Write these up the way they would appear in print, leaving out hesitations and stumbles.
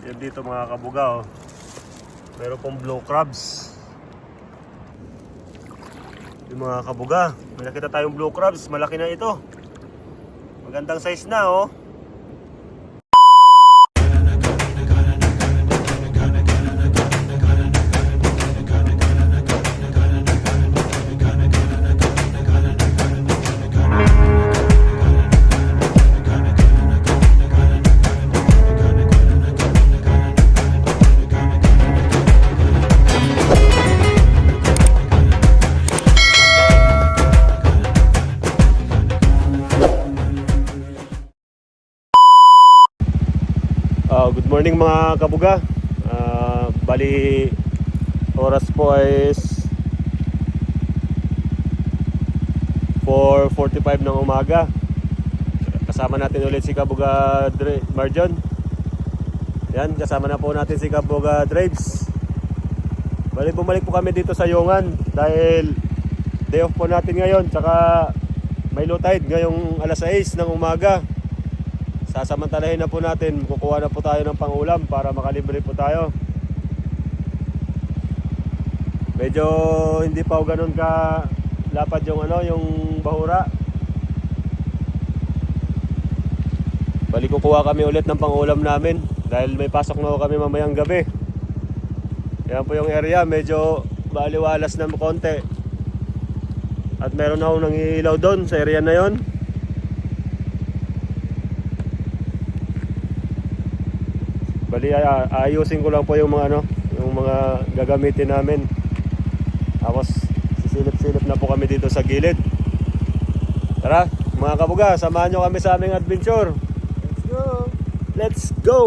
Yan dito mga kabuga, oh. Meron pong blue crabs. Yung mga kabuga, may nakita tayong blue crabs. Malaki na ito. Magandang size na, oh. Good morning mga kabuga. Bali oras po ay 4:45 ng umaga. Kasama natin ulit si Kabuga Marjon. Yan, kasama na po natin si Kabuga Drives. Bali bumalik po kami dito sa Yungan dahil day off po natin ngayon. Tsaka may low tide ngayong alas 6 ng umaga. Sasamantalahin na po natin, kukuha na po tayo ng pangulam para makalibre po tayo. Medyo hindi pa o ganun ka lapad yung yung bahura. Bali kukuha kami ulit ng pangulam namin dahil may pasok na kami mamayang gabi. Yan po yung area, medyo baliwalas na konti. At meron na akong nangihilaw doon sa area na yon. Bali ayusin ko lang po yung mga yung mga gagamitin namin. Tapos sisilip-silip na po kami dito sa gilid. Tara, mga kabuga, samahan nyo kami sa aming adventure. Let's go! Let's go!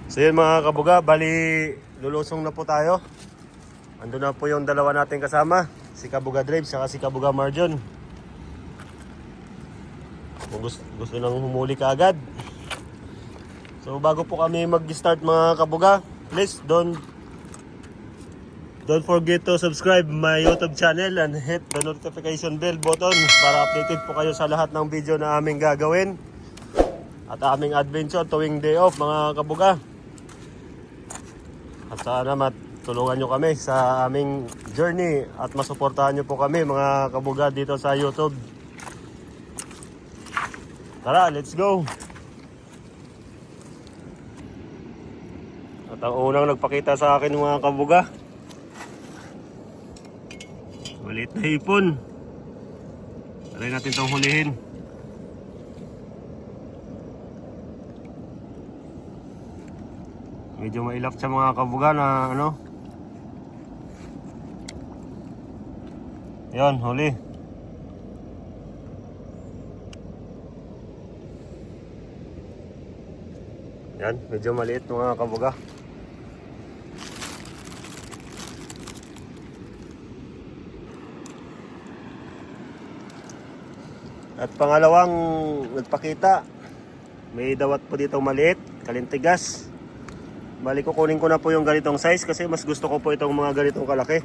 So yun mga kabuga, bali lulusong na po tayo. Ando na po yung dalawa nating kasama, si Kabuga Drives saka si Kabuga Marjon. Kung gusto nang humuli ka agad. So bago po kami mag-start mga kabuga, please don't forget to subscribe my YouTube channel and hit the notification bell button para updated po kayo sa lahat ng video na aming gagawin at aming adventure tuwing day off mga kabuga. At sana matulungan nyo kami sa aming journey at masuportahan nyo po kami mga kabuga dito sa YouTube. Tara, let's go! At ang unang nagpakita sa akin mga kabuga, maliit na hipon. Try natin itong hulihin. Medyo mailap siya mga kabuga na Yan, huli. Yan, medyo maliit mga kabuga. At pangalawang nagpakita, may dawat po dito maliit, kalintigas. Bali kukunin ko na po yung ganitong size kasi mas gusto ko po itong mga ganitong kalaki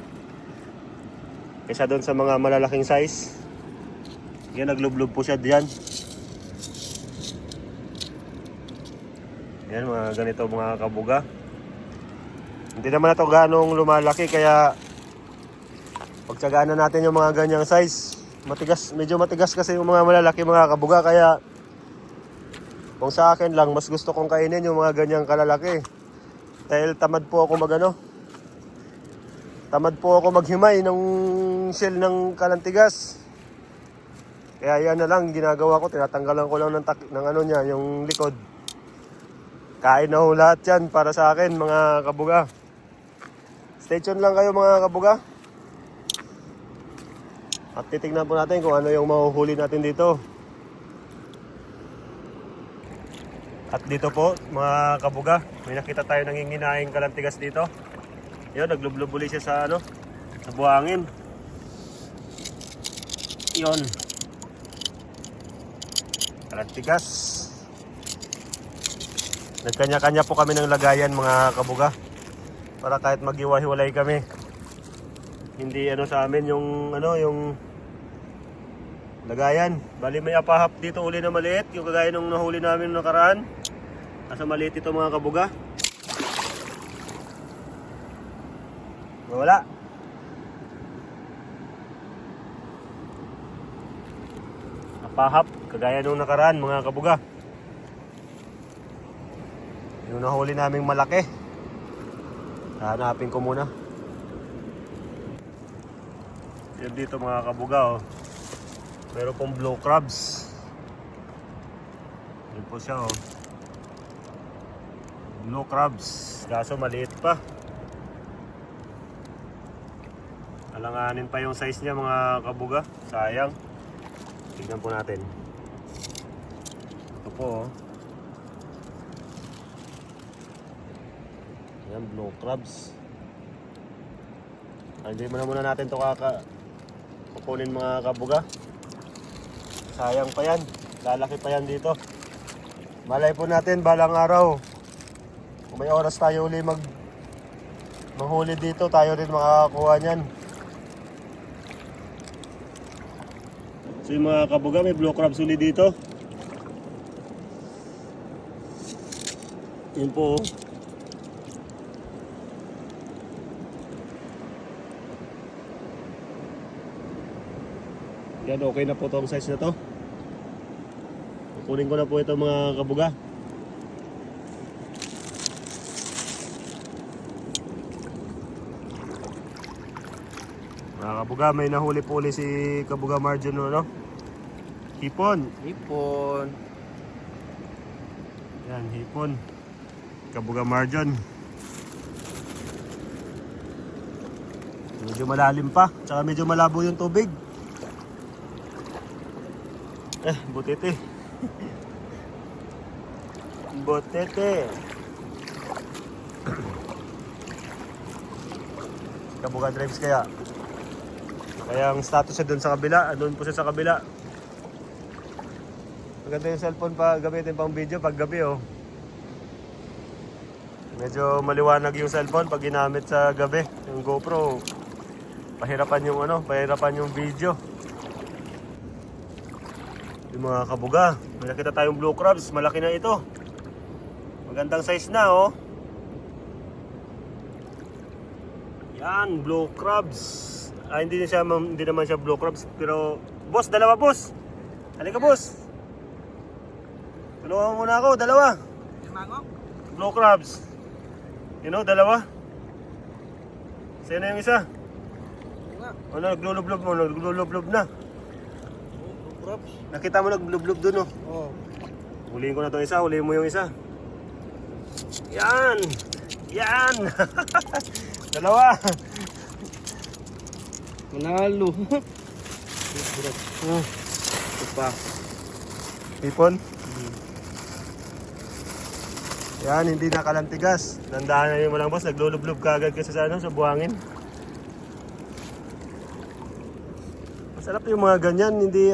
kaysa doon sa mga malalaking size. Yan, naglublob po siya diyan. Yan, mga ganito mga kabuga. Hindi naman na ito ganong lumalaki kaya pagtsagaan na natin yung mga ganyang size. Matigas, medyo matigas kasi yung mga malalaki mga kabuga kaya kung sa akin lang mas gusto kong kainin yung mga ganyang kalalaki. Dahil tamad po ako maghimay ng shell ng kalantigas. Kaya yan na lang ginagawa ko, tinatanggalan ko lang ng niya, yung likod. Kain na ho lahat yan para sa akin mga kabuga. Stay tuned lang kayo mga kabuga. At titignan po natin kung ano yung mahuhuli natin dito. At dito po mga kabuga, may nakita tayo nanginginaing kalantigas dito. Yun, naglublubuli siya sa sa buhangin. Yun, kalantigas. Nagkanya-kanya po kami ng lagayan mga kabuga para kahit maghiwa-hiwalay kami, hindi sa amin yung yung lagayan. Bali may apahap dito uli na maliit, yung kagaya nung nahuli namin nakaraan. Asa maliit ito mga kabuga. Wala. Napahap, kagaya nung nakaraan mga kabuga. Yung nahuli naming malaki. Hanapin ko muna. Yan dito mga kabuga, oh. Meron pong blue crabs. Yan po siya, oh. Blue crabs. Kaso maliit pa. Alanganin pa yung size niya mga kabuga. Sayang. Tignan po natin. Ito po, oh. Yan, blue crabs. Hindi muna natin ito kukunin mga kabuga. Sayang pa yan. Lalaki pa yan dito. Malay po natin balang araw. Kung may oras tayo uli manghuli dito, tayo rin makakakuha niyan. So yung mga kabuga, may blue crabs uli dito. Yun po, oh. Yan, okay na po itong size na to. Kukunin ko na po ito mga kabuga. Mga kabuga, may nahuli po uli si Kabuga Marjon, no? Hipon. Hipon. Yan, hipon. Kabuga Marjon. Medyo malalim pa, tsaka medyo malabo yung tubig. Butete. Butete. Kabuga Drives kaya. Kaya ang status niya doon sa kabila, doon po siya sa kabila. Maganda yung cellphone pa gamitin pang video pag gabi, oh. Medyo maliwanag yung cellphone pag ginamit sa gabi. Yung GoPro, pahirapan yung video. Yung mga kabuga, may nakita tayong blue crabs, malaki na ito. Magandang size na, oh. Yan, blue crabs. Hindi naman siya blue crabs, pero boss, dalawa boss. Halika boss. Tulungan mo muna ako, dalawa. Blue crabs. You know, dalawa. Sino yung isa? Ano, naglulublob na. Nakita mo naglublob dun, oh. Oh. Huliin ko na itong isa, huliin mo yung isa. Yan! Yan! Dalawa! Manalo. Ito pa. Hipon? Yan, hindi nakalantigas. Nandahan na mo lang boss, naglulublob ka agad kasi sa buhangin. Masarap yung mga ganyan, hindi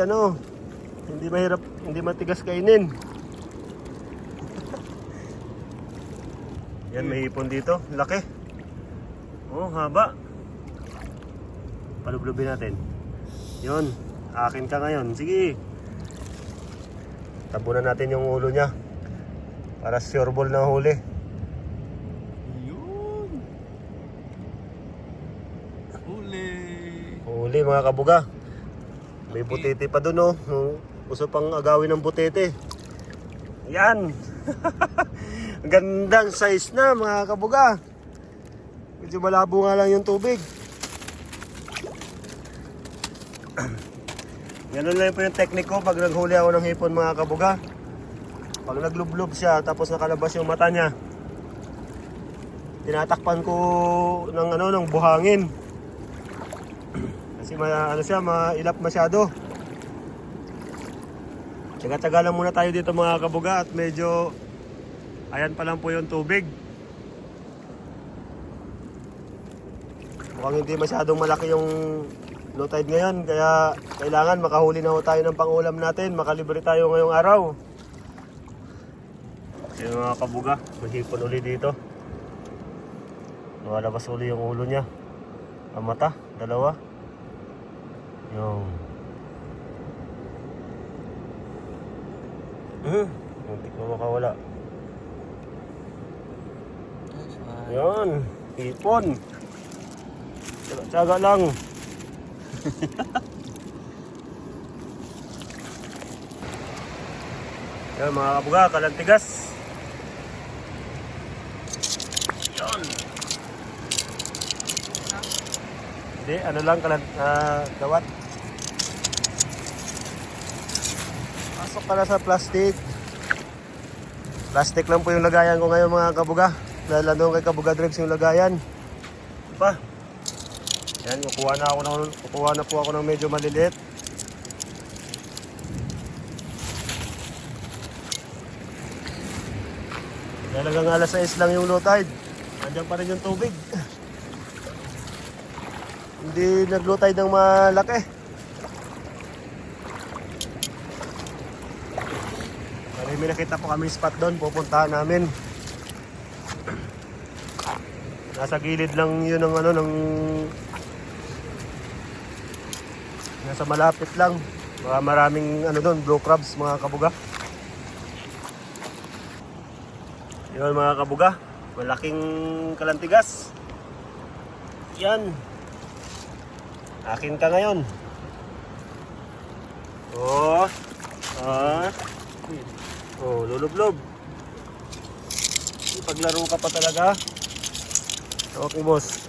mahirap, hindi matigas kainin. Yan, may hipon dito, laki. Oh, haba. Palublubin natin. Yun, akin ka ngayon. Sige. Tabunan natin yung ulo niya. Para sure ball na huli. Yun. Huli mga kabuga. May butete pa dun, oh. Gusto pang agawin ng butete. Yan. Gandang size na mga kabuga. Medyo malabo nga lang yung tubig. Ganun lang po yung technique ko pag naghuli ako ng hipon mga kabuga. Pag naglublob siya tapos nakalabas yung mata niya, tinatakpan ko ng buhangin. Kasi mailap masyado. Tsaga-tsaga lang muna tayo dito mga kabuga at medyo ayan pa lang po yung tubig. Mukhang hindi masyadong malaki yung low tide ngayon, kaya kailangan makahuli na ho tayo ng pangulam natin, makalibre tayo ngayong araw. Yung mga kabuga, maghipon uli dito. Lumalabas uli yung ulo niya. Ang mata, dalawa. Yung muntik na makawala. Yan, hipon. Tsaga lang. Yan mga kabuga, kalantigas. Yan. Hindi, ano lang, dawat. Pasok ka na sa plastic. Plastic lang po yung lagayan ko ngayon mga kabuga. Dahil ano kay Kabuga Drives yung lagayan. Diba? Yan, kukuha na po ako ng medyo maliliit. Dahil hanggang alas 6 lang yung low tide. Nandiyan pa rin yung tubig. Hindi nag-low tide ng malaki. May nakita po kami spot doon, pupuntahan namin. Nasa gilid lang yun ng ano, nasa malapit lang. Maraming ano doon, blue crabs mga kabuga. Yun mga kabuga, malaking kalantigas. Yan. Akin ka ngayon. Oh. Oh, lulublob. Paglaro ka pa talaga. Okay, boss.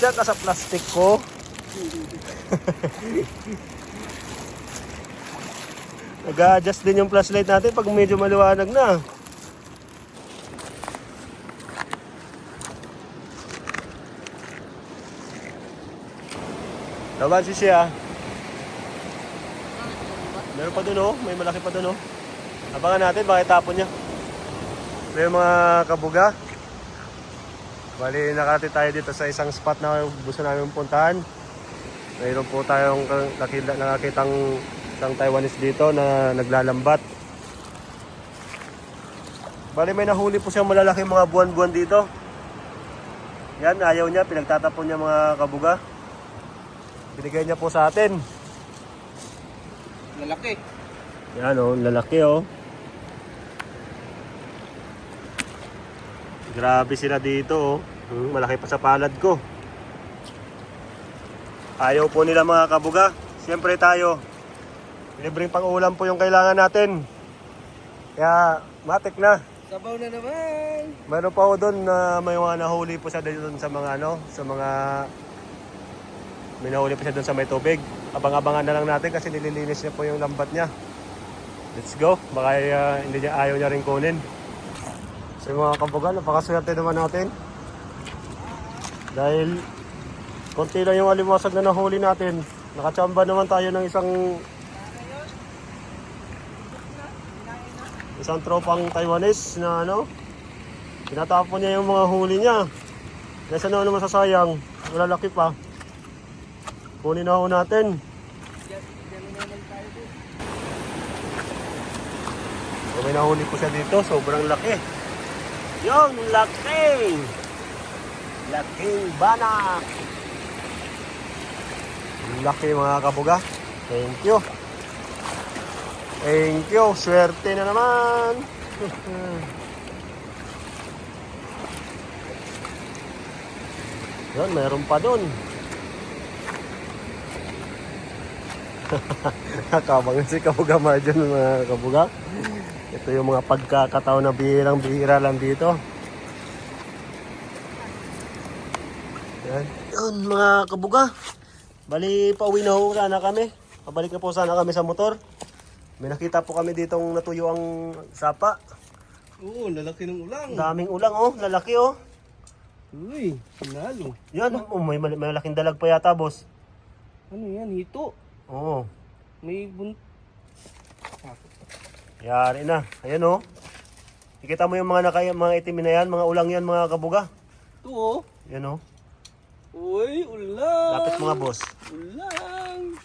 Diyan ka sa plastic ko. Nag-a-adjust din yung flashlight natin pag medyo maliwanag na. Laban si siya. Meron pa dun oh, may malaki pa dun oh. Abangan natin, baka itapon niya. May mga kabuga. Bali, nakarating tayo dito sa isang spot na gusto namin puntahan. Mayroon po tayong nakakitang isang Taiwanese dito na naglalambat. Bali, may nahuli po siyang malalaking mga buwan-buwan dito. Yan, ayaw niya, pinagtatapon niya mga kabuga. Binigay niya po sa atin. Lalaki. Yan oh, lalaki oh. Grabe sila dito oh. Malaki pa sa palad ko. Ayaw po nila mga kabuga. Siyempre tayo, libreng pang-ulam po yung kailangan natin. Kaya matik na. Sabaw na naman. Meron pa ho doon na may mga nahuli po siya doon sa mga ano, sa mga may nahuli po siya doon sa may tubig. Abang-abangan na lang natin kasi nililinis niya po yung lambat niya. Let's go. Baka hindi niya, ayaw niya rin kunin. So mga kabuga, napakaswerte naman natin. Dahil konti lang yung alimasag na nahuli natin. Nakachamba naman tayo ng isang tropang Taiwanese na ano. Tinatapon niya yung mga huli niya. Nasa na naman sasayang. Malalaki pa. Kunin na ho natin. So, may nahuli po siya dito. Sobrang laki. Yung laki! Laking banak! Laki mga kabuga. Thank you. Thank you. Swerte na naman. Yun, mayroon pa dun. Nakabangan si Kabuga Marjan mga kabuga. Ito yung mga pagkakataon na bihirang-bihira lang dito. Yan. Yun mga kabuga. Bali, pauwi na ho sana kami. Pabalik na po sana kami sa motor. May nakita po kami ditong natuyo ang sapa. Oo, lalaki ng ulang. Daming ulang oh, lalaki oh. Uy, sinalo. Yan oh, may malaking dalag pa yata boss. Ano yan, hito? Oo. May Yari na. Ayan oh. Ikita mo yung mga itim na yan, mga ulang yan mga kabuga. ito oh. Yan oh. Uy, ulang. Lapit mga boss. Ulang.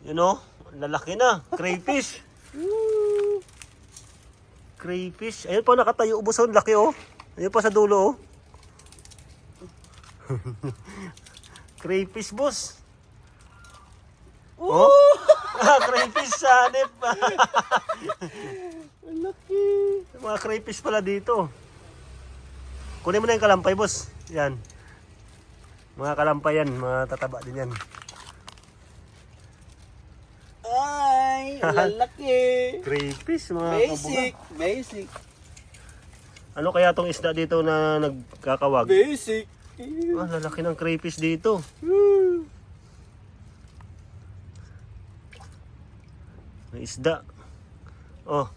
Yan oh. Lalaki na. Crayfish. Woo. Crayfish. Ayun pa nakatayo ubos oh. Laki oh. Ayun pa sa dulo oh. Crayfish boss. Oh. Crayfish sanip. Laki. mga crayfish pala dito. Kunin mo na yung kalampay, boss. Yan. Mga kalampay yan, mga tataba din yan. Ay, lalaki. Crayfish, mga Basic, kabuga. basic, Ano kaya tong isda dito na nagkakawag? basic. Ah, lalaki ng crayfish dito. May isda. Oh.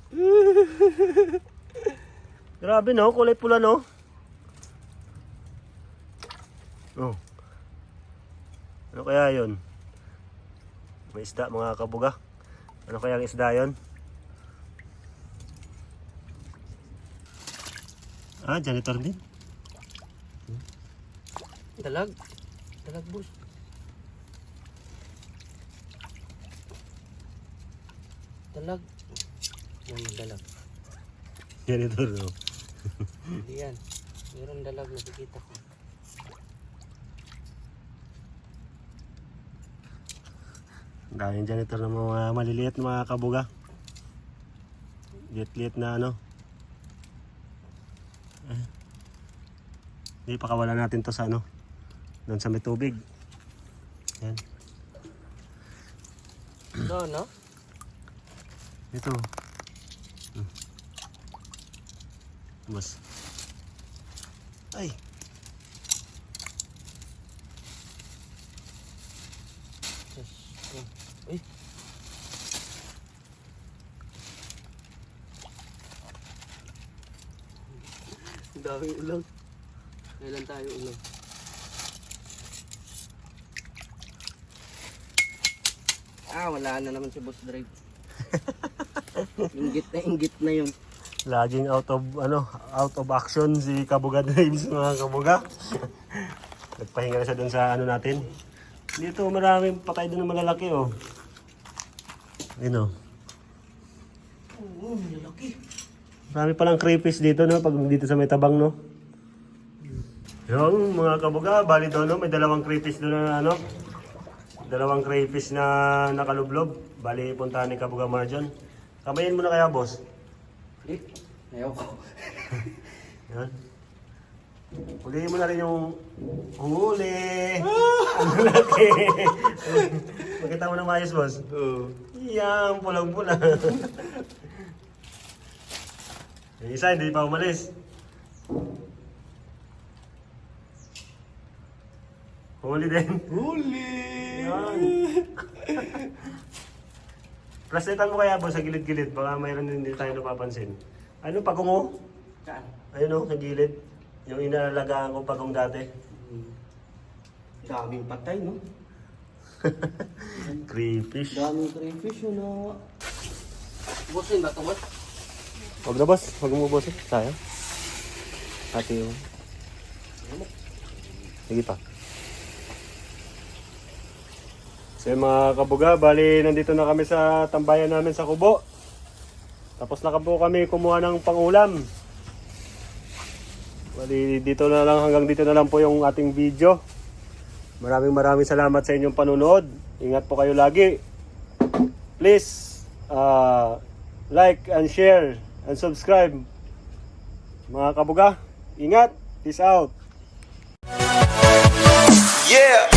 Grabe no, kulay pula no. Oh. Ano kaya 'yon? May isda mga kabuga. Ano kaya ang isda 'yon? Ah, janitor din. Dalag. Dalag, boss. Dalag. Yan, dalag. Janitor no. Hindi yan. Meron dalag, nakikita ko. Ang daming janitor ng mga maliliit na mga kabuga. Liit-liit na ano. Hindi, pakawalan natin to sa ano. Doon sa may tubig. Yan. Ito, no? Ito. Mas. Ay. Yes. Uy. Ang daming ulang. Kailan tayo ulang? Ah, wala na naman si Boss Drive. Inggit na yun. Laging out of action si Kabuga Drives mga kabuga. Nagpahinga na siya doon sa ano natin. Dito maraming patay doon na malalaki oh. Ayun oh. Oo, malaki. Marami palang crayfish dito no, pag dito sa may tabang no. Yung mga kabuga, bali doon no, may dalawang crayfish doon na ano. Dalawang crayfish na nakalublob. Bali puntahan ni Kabuga Marjon. Kamayin mo na kaya boss? Eh, ayaw ko. Yan. Hulihin mo na rin yung huli. Ang laki. Makita mo na maayos boss? Oo. Yan, pulang-pula. Yung isa, hindi pa umalis. Huli din. Huli! Yan. Plastitan mo kaya boss sa gilid-gilid. Baka mayroon din tayo napapansin. Ano, pagungo? Saan? Ayun o, sa gilid. Yung inalagaan ko pagong dati. Daming patay, no? Crayfish. Daming crayfish, yun na. Bosin ba ito, boss? Huwag na boss, huwag mo boss. Sayang. Hati yung... Sige pa. So yung mga kabuga, bali nandito na kami sa tambayan namin sa Kubo. Tapos na po kami kumuha ng pangulam. Bali dito na lang, hanggang dito na lang po yung ating video. Maraming salamat sa inyong panunood. Ingat po kayo lagi. Please like and share and subscribe. Mga kabuga, ingat. Peace out. Yeah.